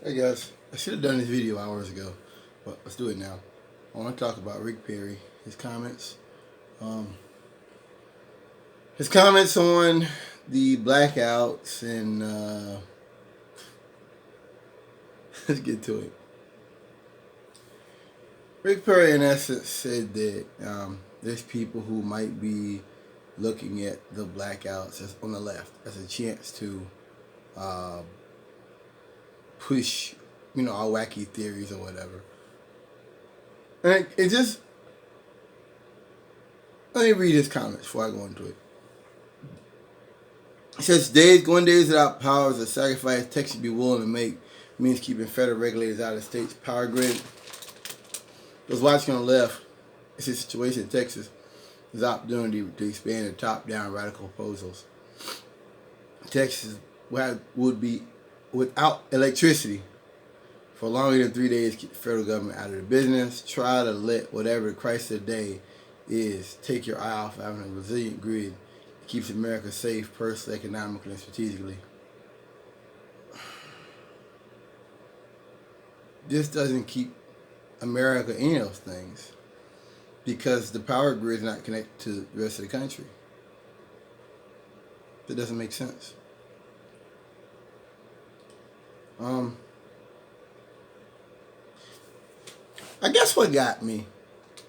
Hey guys, I should have done this video hours ago, but let's do it now. I want to talk about Rick Perry, his comments. Um, his comments on the blackouts, and let's get to it. Rick Perry, in essence, said that there's people who might be looking at the blackouts as, on the left, as a chance to uh, push, our wacky theories or whatever. And it just, let me read his comments before I go into it. It says, going days without power is a sacrifice Texas be willing to make, means keeping federal regulators out of the state's power grid. I was watching on the left, it's a situation in Texas, there's opportunity to expand the top-down radical proposals. Texas would be without electricity for longer than 3 days, keep the federal government out of the business. Try to let whatever the crisis of the day is take your eye off having a resilient grid that keeps America safe, personally, economically, and strategically. This doesn't keep America any of those things because the power grid is not connected to the rest of the country. That doesn't make sense. I guess what got me,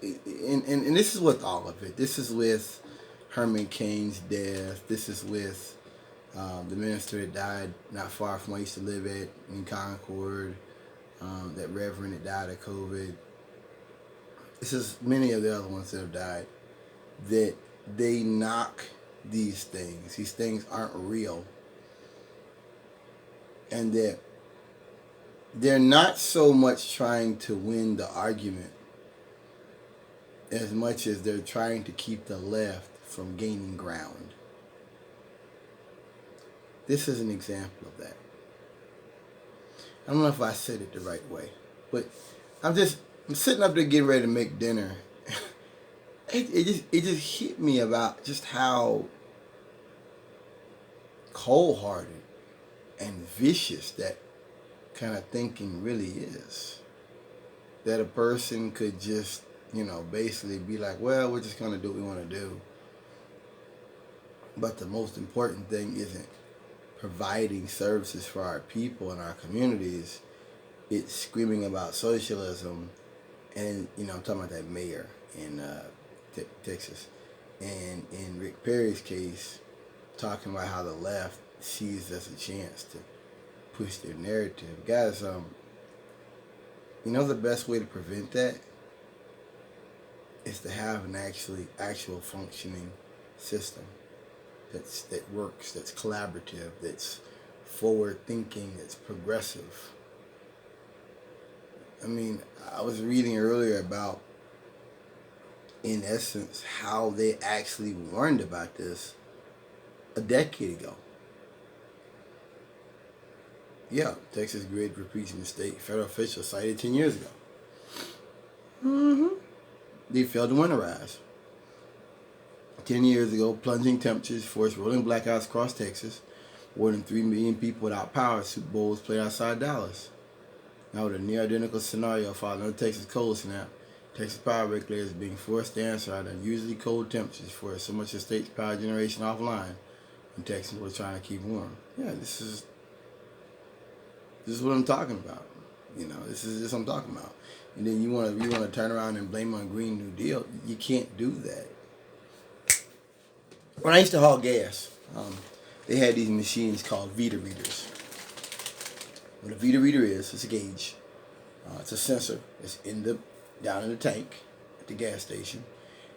and this is with all of it. This is with Herman Cain's death. This is with the minister that died not far from where I used to live at in Concord. That reverend that died of COVID. This is many of the other ones that have died. That they knock these things. These things aren't real. And that they're not so much trying to win the argument as much as they're trying to keep the left from gaining ground. This is an example of that. I don't know if I said it the right way, but I'm sitting up there getting ready to make dinner. It just hit me about just how cold-hearted and vicious that kind of thinking really is. That a person could just, basically be like, well, we're just going to do what we want to do. But the most important thing isn't providing services for our people and our communities. It's screaming about socialism. And, I'm talking about that mayor in Texas. And in Rick Perry's case, talking about how the left sees as a chance to push their narrative. Guys, the best way to prevent that is to have an actual functioning system that works, that's collaborative, that's forward thinking, that's progressive. I was reading earlier about, in essence, how they actually warned about this a decade ago. Yeah, Texas grid for preaching the state. Federal officials cited 10 years ago. They failed to winterize. 10 years ago, plunging temperatures forced rolling blackouts across Texas. More than 3 million people without power. Super Bowl was played outside Dallas. Now with a near identical scenario following the Texas cold snap, Texas power regulators are being forced to answer at unusually cold temperatures for so much of the state's power generation offline when Texans were trying to keep warm. Yeah, this is what I'm talking about. This is what I'm talking about. And then you want to turn around and blame on Green New Deal. You can't do that. When I used to haul gas, they had these machines called Vita readers. What a Vita reader is, it's a gauge. It's a sensor. It's down in the tank at the gas station.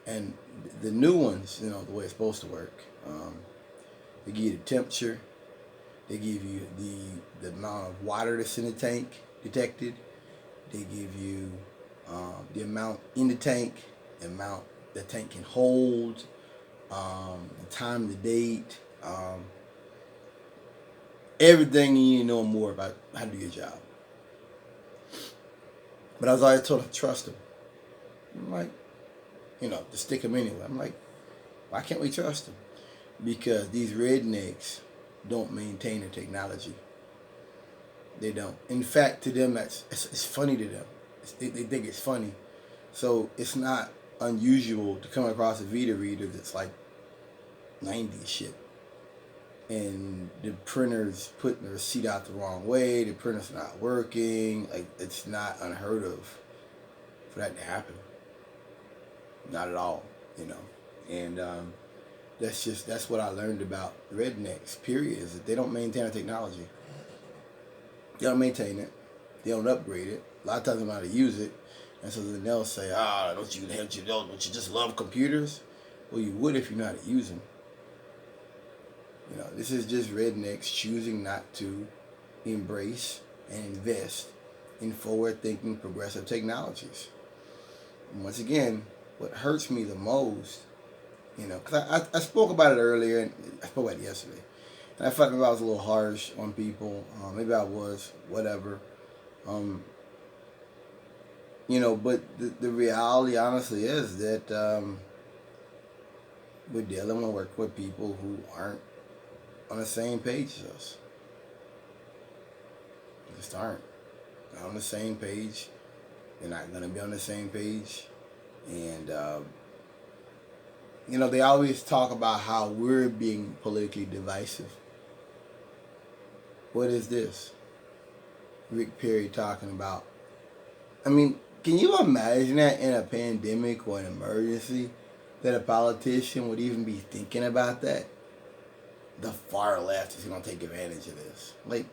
And the new ones, the way it's supposed to work, they give you the temperature. They give you the amount of water that's in the tank detected. They give you the amount in the tank, the amount the tank can hold, the time, the date, everything you need to know more about how to do your job. But I was always told to trust them. I'm like, to stick them anyway. I'm like, why can't we trust them? Because these rednecks don't maintain the technology. They don't. In fact, to them, it's funny to them. They think it's funny. So it's not unusual to come across a Vita reader that's like 90s shit. And the printer's putting the receipt out the wrong way. The printer's not working. Like, it's not unheard of for that to happen. Not at all, you know. And that's what I learned about rednecks, period, is that they don't maintain the technology. They don't maintain it. They don't upgrade it. A lot of times they don't know how to use it. And so then they'll say, don't you just love computers? Well, you would if you know how to use them. You know, this is just rednecks choosing not to embrace and invest in forward-thinking progressive technologies. And once again, what hurts me the most, you know, because I spoke about it earlier, and I spoke about it yesterday. And I felt like I was a little harsh on people. Maybe I was, whatever. You know, but the reality, honestly, is that we're dealing with people who aren't on the same page as us. They just aren't. Not on the same page. They're not going to be on the same page. And, you know, they always talk about how we're being politically divisive. What is this? Rick Perry talking about. I mean, can you imagine that in a pandemic or an emergency, that a politician would even be thinking about that? The far left is going to take advantage of this. Like,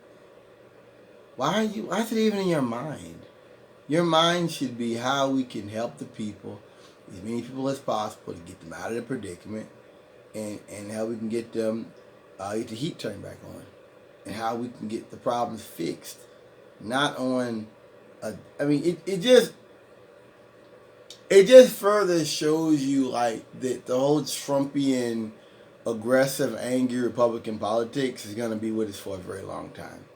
why is it even in your mind? Your mind should be how we can help the people, as many people as possible, to get them out of the predicament, and how we can get them, get the heat turned back on, and how we can get the problems fixed. Not on, I mean, it just further shows you, like, that the whole Trumpian, aggressive, angry Republican politics is going to be with us for a very long time.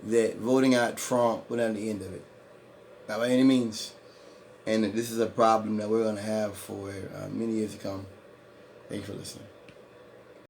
That voting out Trump was not the end of it. Not by any means. And that this is a problem that we're going to have for many years to come. Thank you for listening.